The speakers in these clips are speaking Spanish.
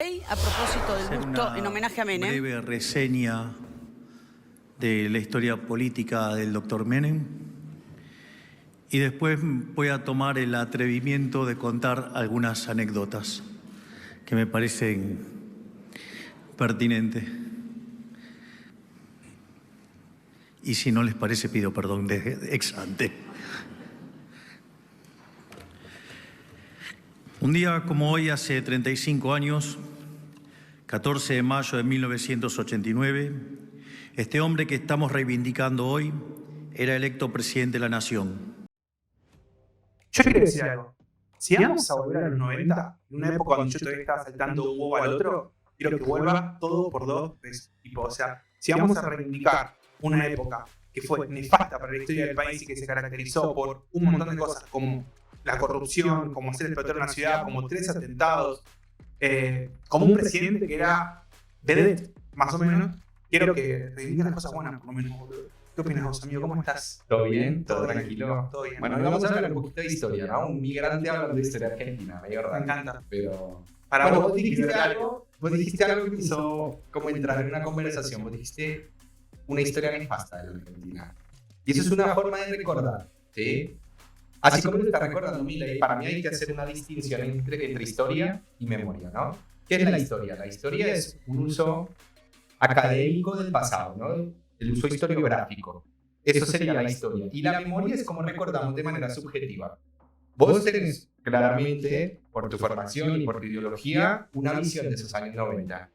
A propósito del Hacer busto una en homenaje a Menem. breve reseña de la historia política del doctor Menem y después voy a tomar el atrevimiento de contar algunas anécdotas que me parecen pertinentes. Y si no les parece, pido perdón de ex ante. Un día como hoy, hace 35 años, 14 de mayo de 1989, este hombre que estamos reivindicando hoy era electo presidente de la Nación. Yo quiero decir algo. Si vamos a volver a los 90, en una época donde yo todavía estaba saltando un huevo al otro, quiero que vuelva todo por dos veces. O sea, si vamos a reivindicar una época que fue nefasta para la historia del país y que se caracterizó por un montón de cosas, como la corrupción, como ser explotador de una ciudad, como 3 atentados, como un presidente que era vedette, más o menos, quiero que reivindiquen las cosas buenas, por lo menos, boludo. ¿Qué opinas vos, amigo? ¿Cómo estás? ¿Todo bien? ¿Todo tranquilo? Todo bien. Bueno, hoy vamos a hablar un poquito de historia, ¿no? Un migrante hablando de historia argentina, medio raro. Me encanta. Pero... Para bueno, vos, vos dijiste algo que me hizo como entrar en una conversación. Vos dijiste una historia nefasta de la Argentina. Y eso es una forma de recordar, ¿sí? Así como lo está recordando Milei, para mí hay que hacer una distinción entre historia y memoria, ¿no? ¿Qué es la historia? La historia es un uso académico del pasado, ¿no? El uso historiográfico. Eso sería la historia. Y la memoria es como recordamos de manera subjetiva. Vos tenés claramente, por tu formación y por tu ideología, una visión de esos años 90.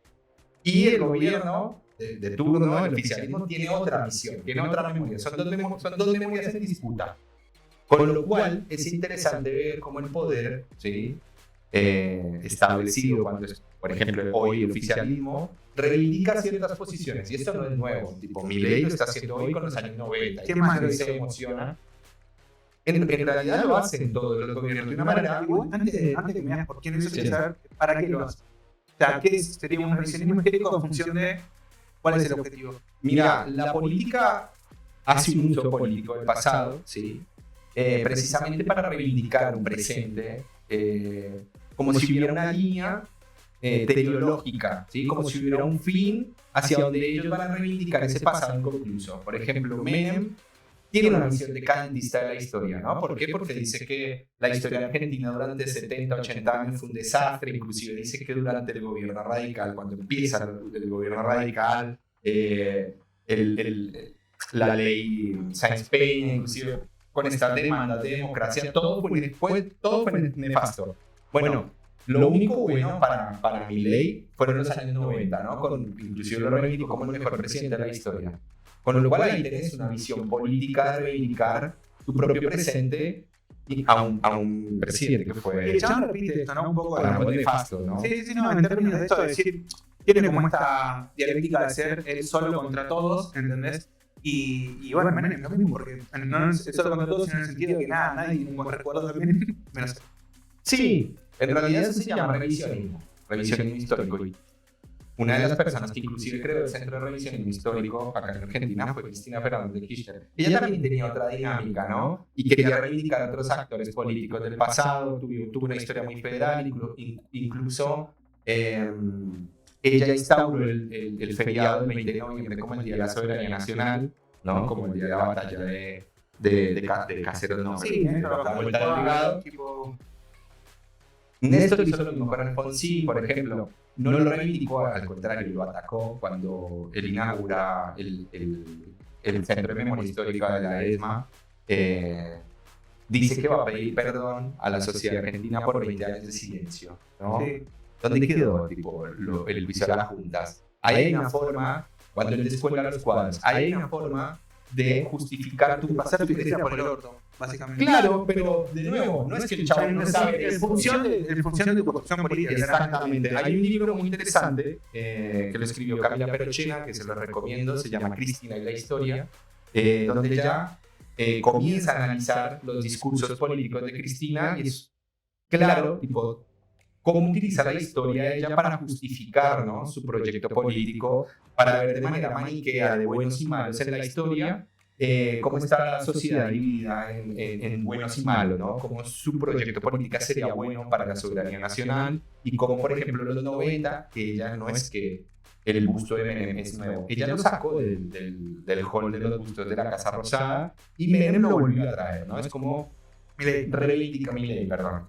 Y el gobierno de turno, el oficialismo, tiene otra visión, tiene otra memoria. Son dos memorias en disputa. Con lo cual es interesante ver cómo el poder, ¿sí? Establecido, cuando es, por ejemplo, hoy el oficialismo, reivindica ciertas posiciones. Y esto no es nuevo. Tipo, Milei lo está haciendo hoy con los años 90. ¿Qué más se emociona? En realidad lo hacen todos los gobiernos de una manera... Antes que me digas por quién eso, quiero saber para qué lo hacen. O sea, ¿qué sería un revisionismo histórico en función de cuál es el objetivo? Mira, la política hace un uso político del pasado, ¿sí? Precisamente para reivindicar un presente, como si hubiera una línea teleológica, ¿sí? Como si hubiera un fin hacia donde ellos van a reivindicar ese pasado inconcluso. Por ejemplo, Menem tiene una visión decadentista de la historia, ¿no? ¿Por qué? Porque dice que la historia argentina durante 70, 80 años fue un desastre, inclusive dice que durante el gobierno radical, cuando empieza el gobierno radical, la ley Sáenz-Peña, inclusive con estas demandas de democracia, todo fue nefasto. Bueno, lo único bueno para Milei fueron los años 90, ¿no? Inclusive lo reivindicó como el mejor presidente de la historia. Con lo cual ahí tenés una visión política de reivindicar tu propio presente a un presidente que fue... Y el chabón repite esto, ¿no? Un poco muy nefasto, ¿no? Sí, no, en términos de esto, de decir, tiene como esta dialéctica de ser él solo contra todos, ¿entendés? Y bueno, Menem es lo mismo, porque no es solo contra todos, sino en el sentido de que nadie tiene un buen recuerdo de Menem, menos él. Sí, en realidad eso se llama revisionismo histórico. Y una de las personas que inclusive creó el Centro de Revisionismo Histórico acá en Argentina fue Cristina Fernández de Kirchner. Ella también tenía otra dinámica, ¿no? Y quería reivindicar a otros actores políticos del pasado, tuvo una historia muy federal, incluso ella instauró el feriado del 20 de noviembre como el Día de la Soberanía Nacional, ¿no? Como el día de la batalla de Caseros Norte. Sí, la vuelta del brigado. Néstor hizo lo mismo con Alfonsín, por ejemplo. No lo reivindicó, al contrario, lo atacó cuando él inaugura el Centro de Memoria Histórica de la ESMA. Dice que va a pedir perdón a la sociedad argentina por 20 años de silencio, ¿no? Sí. ¿Dónde quedó tipo, el juicio a las juntas? Ahí hay una forma, cuando él descuelga los cuadros, ahí hay una forma de justificar tu pasar tu justicia por el orto, básicamente. Claro, pero de nuevo, no es que el chabón no sabe. En función de tu posición política. Exactamente. Hay un libro muy interesante que lo escribió Camila Perochena, que se lo recomiendo, se llama Cristina y la historia, donde ella comienza a analizar los discursos políticos de Cristina y es claro, tipo, cómo utiliza la historia de ella para justificar, ¿no? Su proyecto político, para ver de manera maniquea de buenos y malos en la historia cómo está la sociedad dividida en buenos y malos, ¿no? Cómo su proyecto político sería bueno para la soberanía nacional y cómo, por ejemplo, en los 90, que ella no es que el busto de Menem es nuevo, ella lo sacó del hall de los bustos de la Casa Rosada y Menem lo volvió a traer, ¿no? Es como Milei, perdón.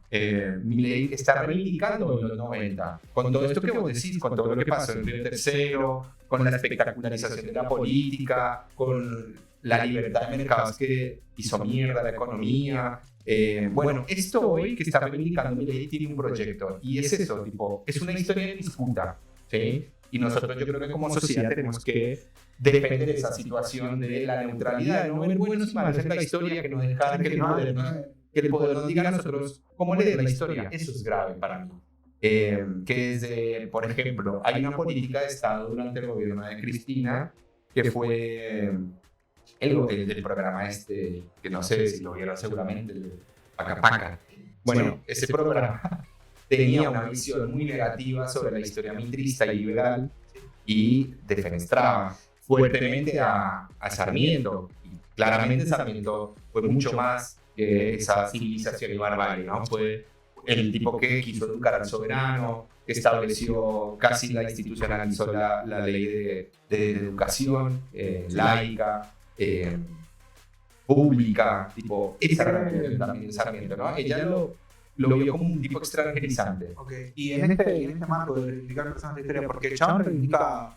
Milei está reivindicando en los 90, con todo esto que vos decís, con todo lo que pasó en Río Tercero, con la espectacularización de la política, con la libertad de mercados que hizo mierda la economía. Bueno, esto hoy que está reivindicando Milei tiene un proyecto, y es eso, tipo, es una historia de disputa, ¿sí? Y nosotros yo creo que como sociedad tenemos que defender esa situación de la neutralidad, de no ver buenos y malos en la historia, que nos dejan que el poder nos diga a nosotros cómo leer la historia. Eso es grave para mí. Que desde, por ejemplo, hay una política de Estado durante el gobierno de Cristina que fue el programa este, que no sé si lo vieron seguramente, el Paca Paca. Bueno, ese programa tenía una visión muy negativa sobre la historia militarista y liberal y defenestraba fuertemente a Sarmiento. Y claramente Sarmiento fue mucho más que esa civilización y barbarie, ¿no? Fue el tipo que quiso educar al soberano, que estableció, casi la institucionalizó la ley de educación laica, pública, tipo, esa era también Sarmiento, ¿no? Ella lo vio como un tipo extranjerizante. Okay. Y en este marco de reivindicar personas de historia, porque el chabón reivindica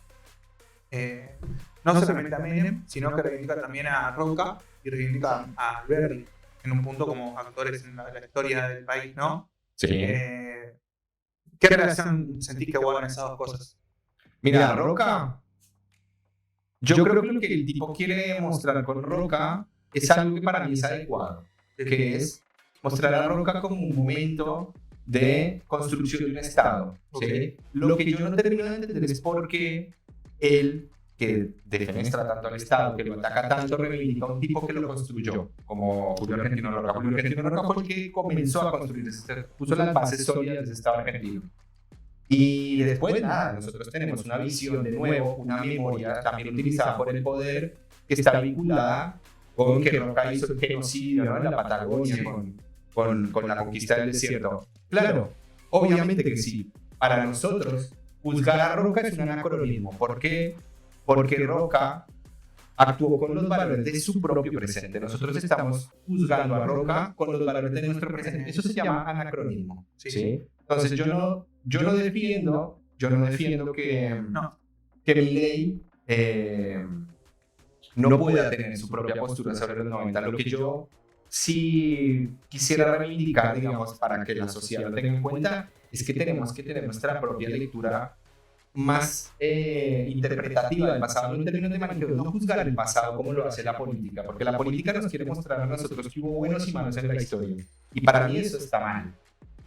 no solamente a Menem, sino que reivindica también a Roca y reivindica a Alberti en un punto como actores en la historia del país, ¿no? Sí. ¿Qué relación sentís que guardan esas dos cosas? Mira, Roca, yo creo que lo que el tipo quiere mostrar con Roca es algo que para mí es adecuado, que es mostrar a Roca como un momento de construcción de un Estado. ¿Sí? Lo que yo no termino de entender es por qué él, que defenestra tanto al Estado, que lo ataca tanto, reivindica a un tipo que lo construyó, como Julio Argentino Roca. Julio Argentino Roca fue el que comenzó a construir, puso las bases sólidas de ese Estado argentino. Y después, nada, nosotros tenemos una visión de nuevo, una memoria también utilizada por el poder, que está vinculada con que Roca hizo el genocidio, ¿no?, en la Patagonia, con la conquista del desierto. Claro, obviamente que sí. Para nosotros, juzgar a Roca es un anacronismo. ¿Por qué? Porque Roca actuó con los valores de su propio presente. Nosotros estamos juzgando a Roca con los valores de nuestro presente. Eso se llama anacronismo. ¿Sí? Entonces yo no defiendo que Milei no pueda tener su propia postura sobre los 90. Lo que yo sí quisiera reivindicar, digamos, para que la sociedad lo tenga en cuenta, es que tenemos que tener nuestra propia lectura más interpretativa del pasado, no en términos de manifiesto, no juzgar el pasado como lo hace la política, porque la política nos quiere mostrar a nosotros que hubo buenos y malos en la historia, y para mí eso está mal,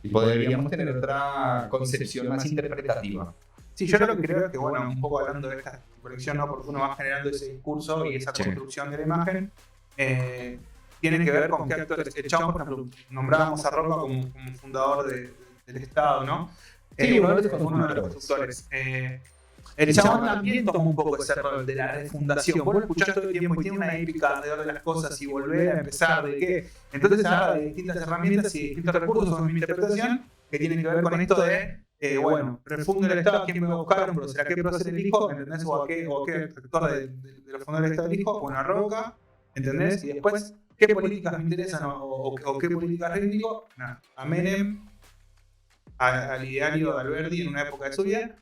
y podríamos tener otra concepción más interpretativa. Sí, yo lo que creo es que, bueno, un poco hablando de esta colección, ¿no?, porque uno va generando ese discurso y esa construcción de la imagen, tiene que ver con qué actores. El chabón, por ejemplo, nombrábamos a Roca como fundador del Estado, ¿no? Sí, uno de los constructores. El chabón también toma un poco ese rol de la refundación. Vos lo escuchás todo el tiempo y tiene una épica alrededor de las cosas y volver a empezar de qué. Entonces habla de distintas herramientas y distintos recursos en mi interpretación que tienen que ver con esto de, bueno, refundo el Estado, ¿quién me va a buscar? ¿Pero será qué prócer elijo? ¿Entendés? ¿O qué actor de los fondos del Estado elijo? Bueno, a Roca, ¿entendés? Y después, ¿qué políticas me interesan o qué políticas reivindico? A Menem, al ideario de Alberti en una época de su vida.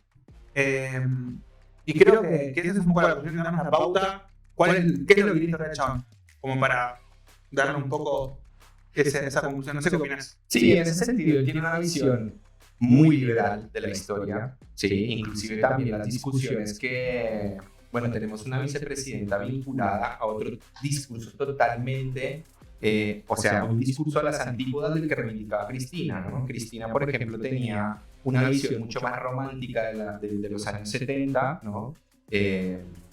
Y creo que esa es un poco la cuestión de darnos una pauta. ¿Qué es lo que quiere historia del chabón? Como para darle un poco esa conclusión. No sé qué opinas. Sí, en ese sentido tiene una visión muy liberal de la historia. Sí, inclusive también las discusiones que, bueno, tenemos una vicepresidenta vinculada a otro discurso totalmente, o sea, un discurso a las antípodas del que reivindicaba Cristina, ¿no? Cristina, por ejemplo, tenía una visión mucho más romántica de los años 70, ¿no?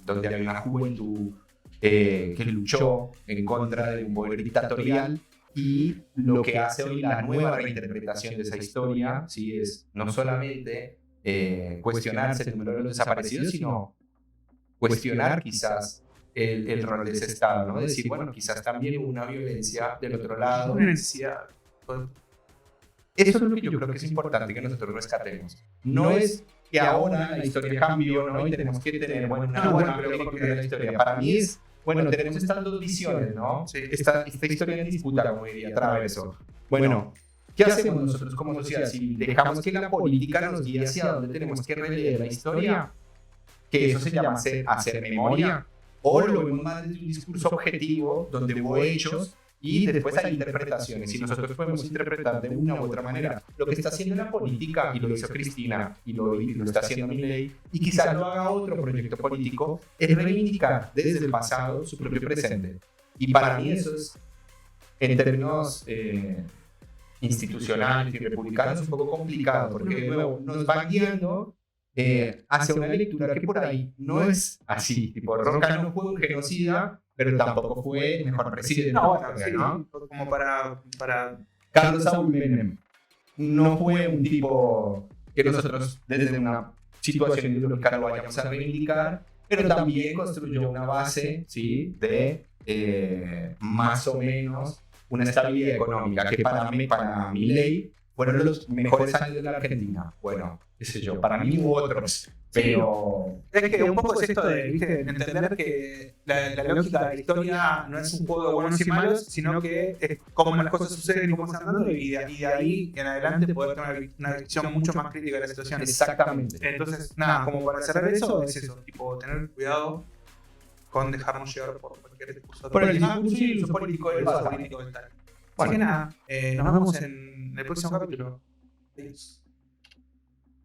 Donde había una juventud que luchó en contra de un poder dictatorial, y lo que hace hoy la nueva reinterpretación de esa historia, ¿sí?, es no solamente cuestionarse el número de los desaparecidos, sino cuestionar quizás el rol de ese Estado, ¿no? Decir, bueno, quizás también hubo una violencia del otro lado. Una necesidad. Eso es lo que yo creo que es importante que nosotros rescatemos. No es que ahora la historia cambió, ¿no? Y tenemos que tener, bueno, una buena lectura de la historia. Para mí es, bueno, tenemos estas dos visiones, ¿no? Sí. Esta historia en disputa, como diría Traverso. Bueno, ¿qué hacemos nosotros como sociedad? Si dejamos que la política nos guíe hacia dónde tenemos que releer la historia, que eso se llama hacer memoria, o lo vemos más desde un discurso objetivo, donde hubo hechos, y después hay interpretaciones, y nosotros podemos interpretar de una u otra manera. Lo que está haciendo la política, y lo hizo Cristina, y lo está haciendo Milei, y quizás lo haga otro proyecto político, es reivindicar desde el pasado su propio presente. Y para mí eso es, en términos institucionales y republicanos, un poco complicado, porque de nuevo nos va guiando hacia una lectura que por ahí no es así. Tipo, Roca no fue un genocida, pero tampoco fue el mejor presidente. No, bueno, sí, ¿no? Como para Carlos Saúl Menem no fue un tipo que nosotros desde una situación ideológica lo vayamos a reivindicar, pero también construyó una base, ¿sí? De más o menos una estabilidad económica que para Milei fueron los mejores años de la Argentina. Bueno, qué sé yo, para mí hubo otros, pero... Es que un poco es esto de, ¿viste? Entender que la lógica de la historia no es un juego de buenos y malos, sino que es cómo las cosas suceden y cómo se andando, y de ahí en adelante poder tener una visión mucho más crítica de la situación. Exactamente. Entonces, nada, como para cerrar eso, es eso, tipo, tener cuidado con dejarnos llevar por cualquier discurso. Por el discurso y el uso político del pasado. Así que nada, nos vemos en el próximo capítulo. Adiós.